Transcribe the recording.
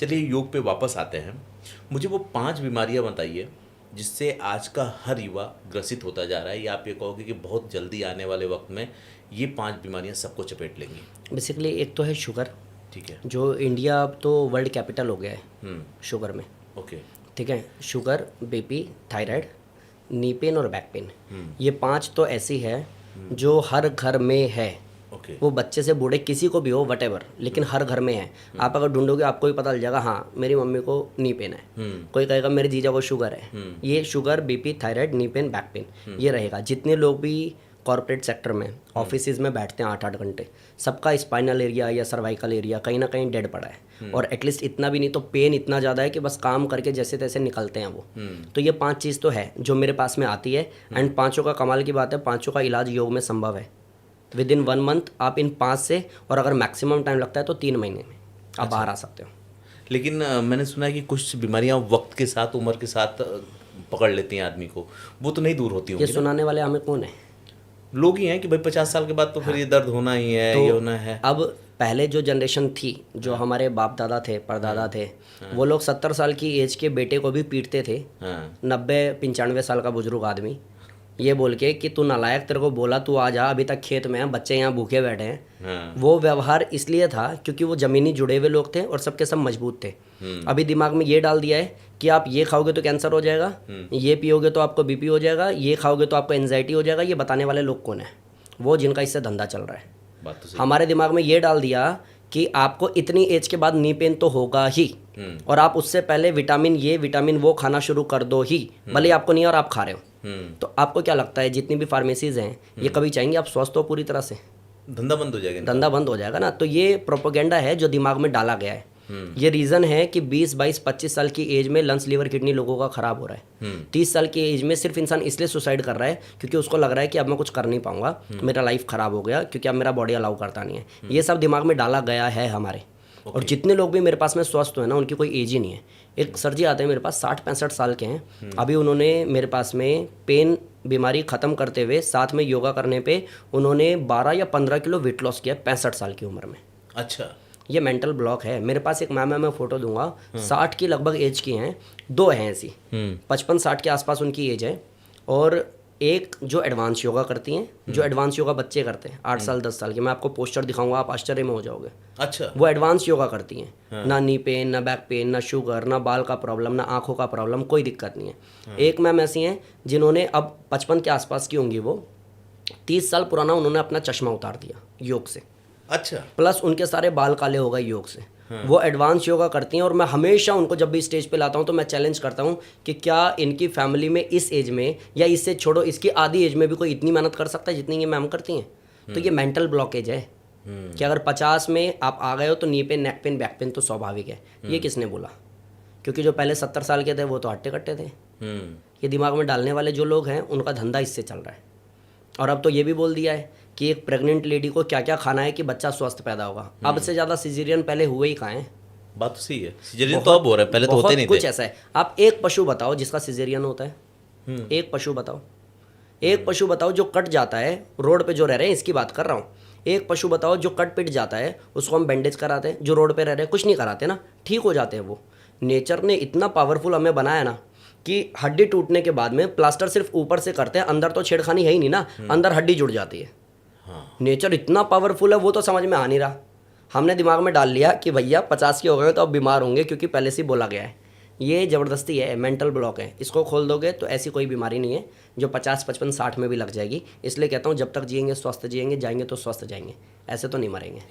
चलिए योग पे वापस आते हैं। मुझे वो 5 बीमारियां बताइए जिससे आज का हर युवा ग्रसित होता जा रहा है, या आप ये कहोगे कि बहुत जल्दी आने वाले वक्त में ये 5 बीमारियां सबको चपेट लेंगी। बेसिकली एक तो है शुगर, ठीक है। जो इंडिया अब तो वर्ल्ड कैपिटल हो गया है शुगर में। ओके। ठीक है, sugar, BP, thyroid, knee pain और बैक पेन, ये 5 तो ऐसी है जो हर घर में है। ओके। वो बच्चे से बूढ़े किसी को भी हो वटेवर, लेकिन हर घर में है। आप अगर ढूंढोगे आपको भी पता चल जाएगा, हाँ मेरी मम्मी को नी पेन है, कोई कहेगा मेरे जीजा को शुगर है। ये sugar, BP, thyroid, knee pain, back pain ये रहेगा। जितने लोग भी कॉर्पोरेट सेक्टर में ऑफिस में बैठते हैं 8-8 घंटे, सबका स्पाइनल एरिया या सर्वाइकल एरिया कहीं ना कहीं डेड पड़ा है। और एटलीस्ट इतना भी नहीं तो पेन इतना ज़्यादा है कि बस काम करके जैसे तैसे निकलते हैं वो। तो ये 5 चीज़ तो है जो मेरे पास में आती है। एंड पाँचों का कमाल की बात है, पाँचों का इलाज योग में संभव है। विद इन 1 मंथ आप इन 5 से, और अगर मैक्सिमम टाइम लगता है तो 3 महीने में आप बाहर आ सकते हो। लेकिन मैंने सुना है कि कुछ बीमारियां वक्त के साथ, उम्र के साथ पकड़ लेती हैं आदमी को, वो तो नहीं दूर होती ये होंगी ना? सुनाने वाले हमें कौन है? लोग ही हैं कि भाई 50 साल के बाद तो फिर ये दर्द होना ही है, तो ये होना है। अब पहले जो जनरेशन थी, जो हमारे बाप दादा थे, परदादा थे, वो लोग 70 साल की एज के बेटे को भी पीटते थे। 90-95 साल का बुजुर्ग आदमी ये बोल के कि तू नालायक, तेरे को बोला तू आ जा, अभी तक खेत में है, बच्चे यहाँ भूखे बैठे हैं। वो व्यवहार इसलिए था क्योंकि वो जमीनी जुड़े हुए लोग थे और सबके सब मजबूत थे। अभी दिमाग में ये डाल दिया है कि आप ये खाओगे तो कैंसर हो जाएगा, ये पियोगे तो आपको बीपी हो जाएगा, ये खाओगे तो आपको एंजाइटी हो जाएगा। ये बताने वाले लोग कौन है? वो जिनका इससे धंधा चल रहा है। बात तो सही। हमारे दिमाग में ये डाल दिया कि आपको इतनी एज के बाद नी पेन तो होगा ही, और आप उससे पहले विटामिन ये विटामिन वो खाना शुरू कर दो ही, भले आपको नहीं और आप खा रहे हो। तो आपको क्या लगता है जितनी भी फार्मेसीज हैं ये कभी चाहेंगे आप स्वस्थ हो पूरी तरह से? धंधा बंद हो जाएगा। धंधा बंद हो जाएगा ना। तो ये प्रोपोगेंडा है जो दिमाग में डाला गया है। ये रीज़न है कि 20-22-25 साल की एज में लंग्स, लिवर, किडनी लोगों का खराब हो रहा है। 30 साल की एज में सिर्फ इंसान इसलिए सुसाइड कर रहा है क्योंकि उसको लग रहा है कि अब मैं कुछ कर नहीं पाऊंगा, मेरा लाइफ खराब हो गया क्योंकि अब मेरा बॉडी अलाउ करता नहीं है। ये सब दिमाग में डाला गया है हमारे। और जितने लोग भी मेरे पास में स्वस्थ हुए ना, उनकी कोई एज ही नहीं है। एक सर जी आते हैं मेरे पास, 60-65 साल के हैं। अभी उन्होंने मेरे पास में पेन बीमारी ख़त्म करते हुए साथ में योगा करने पे उन्होंने 12 या 15 किलो वेट लॉस किया 65 साल की उम्र में। अच्छा। ये मेंटल ब्लॉक है। मेरे पास एक मैम है, मैं फ़ोटो दूंगा, 60 की लगभग एज की हैं, 2 हैं ऐसी, 55-60 के आसपास उनकी एज है। और एक जो एडवांस योगा करती हैं, जो एडवांस योगा बच्चे करते हैं 8 साल 10 साल के, मैं आपको पोस्टर दिखाऊंगा, आप आश्चर्य में हो जाओगे। अच्छा। वो एडवांस योगा करती हैं। ना नी पेन, ना बैक पेन, ना शुगर, ना बाल का प्रॉब्लम, ना आंखों का प्रॉब्लम, कोई दिक्कत नहीं है। एक मैम ऐसी हैं जिन्होंने, अब 55 के आसपास की होंगी वो, 30 साल पुराना उन्होंने अपना चश्मा उतार दिया योग से। अच्छा। प्लस उनके सारे बाल काले हो गए योग से। वो एडवांस योगा करती हैं। और मैं हमेशा उनको जब भी स्टेज पे लाता हूँ तो मैं चैलेंज करता हूँ कि क्या इनकी फैमिली में इस एज में, या इससे छोड़ो इसकी आधी एज में भी कोई इतनी मेहनत कर सकता है जितनी ये मैम करती हैं? तो ये मेंटल ब्लॉकेज है कि अगर 50 में आप आ गए हो तो knee pain, neck pain, back pain तो स्वाभाविक है। ये किसने बोला? क्योंकि जो पहले 70 साल के थे वो तो हट्टे कट्टे थे। ये दिमाग में डालने वाले जो लोग हैं उनका धंधा इससे चल रहा है। और अब तो ये भी बोल दिया है कि एक प्रेग्नेंट लेडी को क्या क्या खाना है कि बच्चा स्वस्थ पैदा होगा। अब से ज़्यादा सिजेरियन पहले हुए ही कहाँ हैं? बात तो सही है। सिजेरियन तो अब हो रहा है, पहले तो होते नहीं थे। कुछ ऐसा है। आप एक पशु बताओ जिसका सिजेरियन होता है। एक पशु बताओ, एक पशु बताओ जो कट जाता है, रोड पे जो रह रहे हैं, इसकी बात कर रहा हूँ। एक पशु बताओ जो कट पिट जाता है, उसको हम बैंडेज कराते हैं। जो रोड पे रह रहे हैं कुछ नहीं कराते ना, ठीक हो जाते हैं वो। नेचर ने इतना पावरफुल हमें बनाया ना कि हड्डी टूटने के बाद में प्लास्टर सिर्फ ऊपर से करते हैं, अंदर तो छेड़खानी है ही नहीं ना, अंदर हड्डी जुड़ जाती है। नेचर इतना पावरफुल है, वो तो समझ में आ नहीं रहा। हमने दिमाग में डाल लिया कि भैया 50 के हो गए तो अब बीमार होंगे क्योंकि पहले से ही बोला गया है। ये ज़बरदस्ती है, मेंटल ब्लॉक है। इसको खोल दोगे तो ऐसी कोई बीमारी नहीं है जो 50, 55, 60 में भी लग जाएगी। इसलिए कहता हूँ जब तक जिएंगे स्वस्थ जिएंगे, जाएंगे तो स्वस्थ जाएंगे, ऐसे तो नहीं मरेंगे।